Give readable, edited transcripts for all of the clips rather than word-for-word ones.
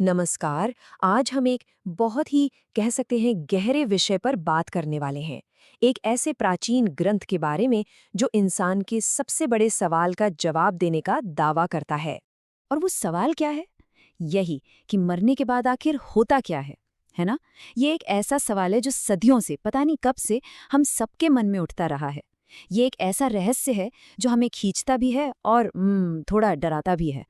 नमस्कार। आज हम एक बहुत ही कह सकते हैं गहरे विषय पर बात करने वाले हैं। एक ऐसे प्राचीन ग्रंथ के बारे में जो इंसान के सबसे बड़े सवाल का जवाब देने का दावा करता है। और वो सवाल क्या है? यही कि मरने के बाद आखिर होता क्या है ना? ये एक ऐसा सवाल है जो सदियों से, पता नहीं कब से, हम सबके मन में उठता रहा है। ये एक ऐसा रहस्य है जो हमें खींचता भी है और थोड़ा डराता भी है।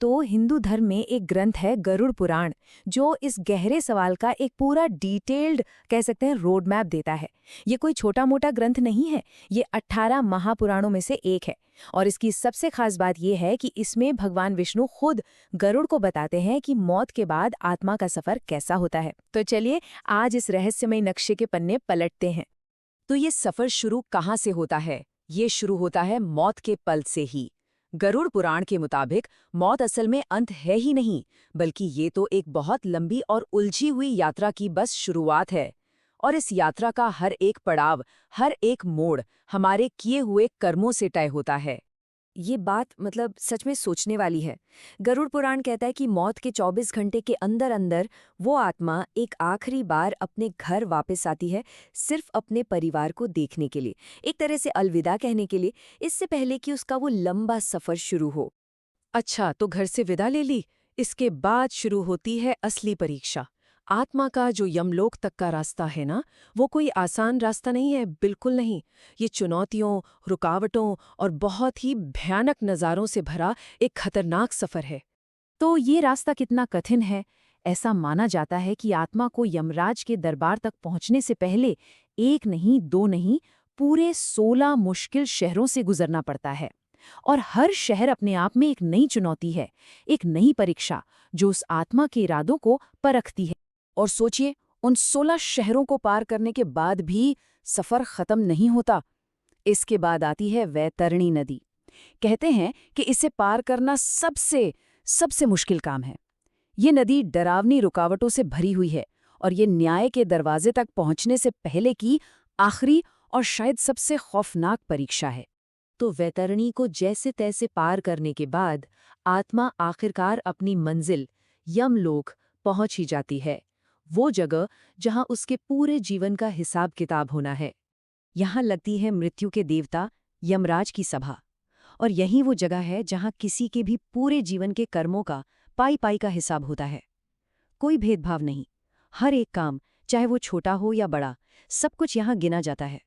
तो हिंदू धर्म में एक ग्रंथ है गरुड़ पुराण, जो इस गहरे सवाल का एक पूरा डिटेल्ड, कह सकते हैं, रोड मैप देता है। ये कोई छोटा मोटा ग्रंथ नहीं है, ये 18 महापुराणों में से एक है। और इसकी सबसे खास बात यह है कि इसमें भगवान विष्णु खुद गरुड़ को बताते हैं कि मौत के बाद आत्मा का सफर कैसा होता है। तो चलिए आज इस रहस्यमय नक्शे के पन्ने पलटते हैं। तो ये सफर शुरू कहाँ से होता है? ये शुरू होता है मौत के पल से ही। गरुड़ पुराण के मुताबिक मौत असल में अंत है ही नहीं, बल्कि ये तो एक बहुत लंबी और उलझी हुई यात्रा की बस शुरुआत है। और इस यात्रा का हर एक पड़ाव, हर एक मोड़ हमारे किए हुए कर्मों से तय होता है। ये बात मतलब सच में सोचने वाली है। गरुड़ पुराण कहता है कि मौत के 24 घंटे के अंदर अंदर वो आत्मा एक आखिरी बार अपने घर वापस आती है, सिर्फ अपने परिवार को देखने के लिए, एक तरह से अलविदा कहने के लिए, इससे पहले कि उसका वो लंबा सफर शुरू हो। अच्छा, तो घर से विदा ले ली। इसके बाद शुरू होती है असली परीक्षा। आत्मा का जो यमलोक तक का रास्ता है ना, वो कोई आसान रास्ता नहीं है, बिल्कुल नहीं। ये चुनौतियों, रुकावटों और बहुत ही भयानक नज़ारों से भरा एक खतरनाक सफ़र है। तो ये रास्ता कितना कठिन है? ऐसा माना जाता है कि आत्मा को यमराज के दरबार तक पहुंचने से पहले एक नहीं, दो नहीं, पूरे 16 मुश्किल शहरों से गुजरना पड़ता है। और हर शहर अपने आप में एक नई चुनौती है, एक नई परीक्षा जो उस आत्मा के इरादों को परखती है। और सोचिए, उन 16 शहरों को पार करने के बाद भी सफ़र ख़त्म नहीं होता। इसके बाद आती है वैतरणी नदी। कहते हैं कि इसे पार करना सबसे सबसे मुश्किल काम है। ये नदी डरावनी रुकावटों से भरी हुई है और ये न्याय के दरवाजे तक पहुंचने से पहले की आखिरी और शायद सबसे खौफनाक परीक्षा है। तो वैतरणी को जैसे तैसे पार करने के बाद आत्मा आखिरकार अपनी मंजिल यमलोक पहुंच ही जाती है। वो जगह जहां उसके पूरे जीवन का हिसाब किताब होना है। यहाँ लगती है मृत्यु के देवता यमराज की सभा। और यही वो जगह है जहां किसी के भी पूरे जीवन के कर्मों का पाई पाई का हिसाब होता है। कोई भेदभाव नहीं, हर एक काम, चाहे वो छोटा हो या बड़ा, सब कुछ यहाँ गिना जाता है।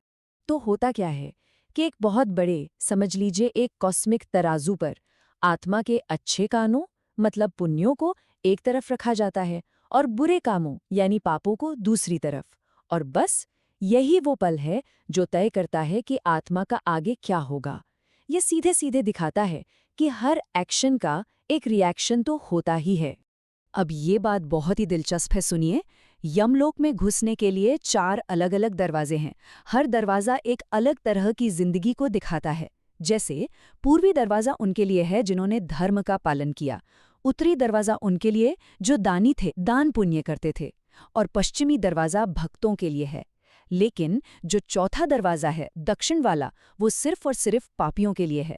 तो होता क्या है कि एक बहुत बड़े, समझ लीजिए एक कॉस्मिक तराजू पर, आत्मा के अच्छे कामों, मतलब पुण्यों को एक तरफ रखा जाता है और बुरे कामों यानी पापों को दूसरी तरफ। और बस यही वो पल है जो तय करता है कि आत्मा का आगे क्या होगा। ये सीधे सीधे दिखाता है कि हर एक्शन का एक रिएक्शन तो होता ही है। अब ये बात बहुत ही दिलचस्प है, सुनिए। यमलोक में घुसने के लिए 4 अलग अलग दरवाजे हैं। हर दरवाज़ा एक अलग तरह की जिंदगी को दिखाता है। जैसे पूर्वी दरवाज़ा उनके लिए है जिन्होंने धर्म का पालन किया, उत्तरी दरवाज़ा उनके लिए जो दानी थे, दान पुण्य करते थे, और पश्चिमी दरवाज़ा भक्तों के लिए है। लेकिन जो चौथा दरवाज़ा है, दक्षिण वाला, वो सिर्फ और सिर्फ पापियों के लिए है।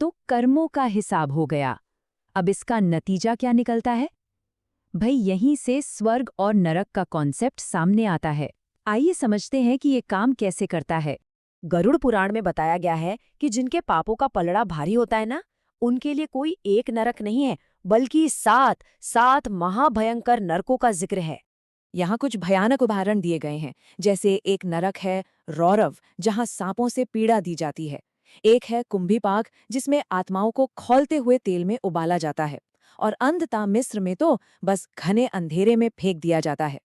तो कर्मों का हिसाब हो गया। अब इसका नतीजा क्या निकलता है? भाई यहीं से स्वर्ग और नरक का कॉन्सेप्ट सामने आता है। आइए समझते हैं कि ये काम कैसे करता है। गरुड़ पुराण में बताया गया है कि जिनके पापों का पलड़ा भारी होता है ना, उनके लिए कोई एक नरक नहीं है, बल्कि 7 महाभयंकर नरकों का जिक्र है। यहाँ कुछ भयानक उदाहरण दिए गए हैं। जैसे एक नरक है रौरव, जहाँ सांपों से पीड़ा दी जाती है। एक है कुंभीपाक, जिसमें आत्माओं को खौलते हुए तेल में उबाला जाता है। और अंधता मिस्र में तो बस घने अंधेरे में फेंक दिया जाता है।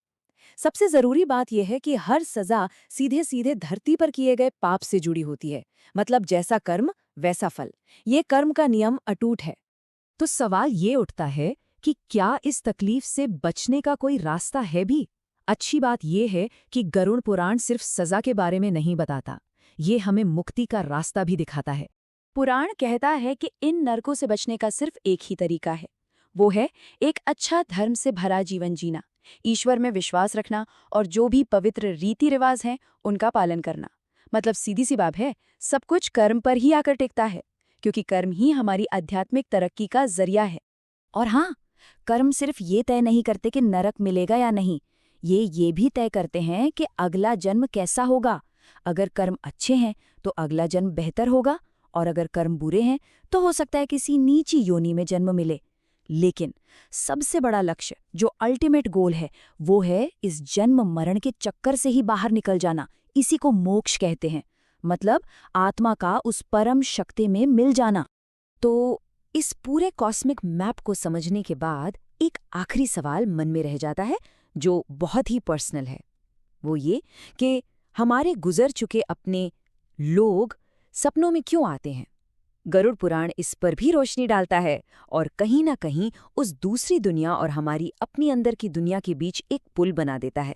सबसे जरूरी बात यह है कि हर सजा सीधे सीधे धरती पर किए गए पाप से जुड़ी होती है। मतलब जैसा कर्म वैसा फल। ये कर्म का नियम अटूट है। तो सवाल ये उठता है कि क्या इस तकलीफ से बचने का कोई रास्ता है भी? अच्छी बात यह है कि गरुड़ पुराण सिर्फ सजा के बारे में नहीं बताता, ये हमें मुक्ति का रास्ता भी दिखाता है। पुराण कहता है कि इन नरकों से बचने का सिर्फ एक ही तरीका है, वो है एक अच्छा धर्म से भरा जीवन जीना, ईश्वर में विश्वास रखना और जो भी पवित्र रीति रिवाज हैं उनका पालन करना। मतलब सीधी सी बात है, सब कुछ कर्म पर ही आकर टिकता है, क्योंकि कर्म ही हमारी आध्यात्मिक तरक्की का जरिया है। और हाँ, कर्म सिर्फ ये तय नहीं करते कि नरक मिलेगा या नहीं, ये भी तय करते हैं कि अगला जन्म कैसा होगा। अगर कर्म अच्छे हैं तो अगला जन्म बेहतर होगा, और अगर कर्म बुरे हैं तो हो सकता है किसी नीची योनि में जन्म मिले। लेकिन सबसे बड़ा लक्ष्य, जो अल्टीमेट गोल है, वो है इस जन्म मरण के चक्कर से ही बाहर निकल जाना। इसी को मोक्ष कहते हैं, मतलब आत्मा का उस परम शक्ति में मिल जाना। तो इस पूरे कॉस्मिक मैप को समझने के बाद एक आखिरी सवाल मन में रह जाता है, जो बहुत ही पर्सनल है। वो ये कि हमारे गुजर चुके अपने लोग सपनों में क्यों आते हैं? गरुड़ पुराण इस पर भी रोशनी डालता है और कहीं ना कहीं उस दूसरी दुनिया और हमारी अपनी अंदर की दुनिया के बीच एक पुल बना देता है।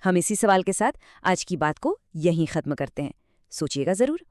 हम इसी सवाल के साथ आज की बात को यहीं खत्म करते हैं। सोचिएगा जरूर।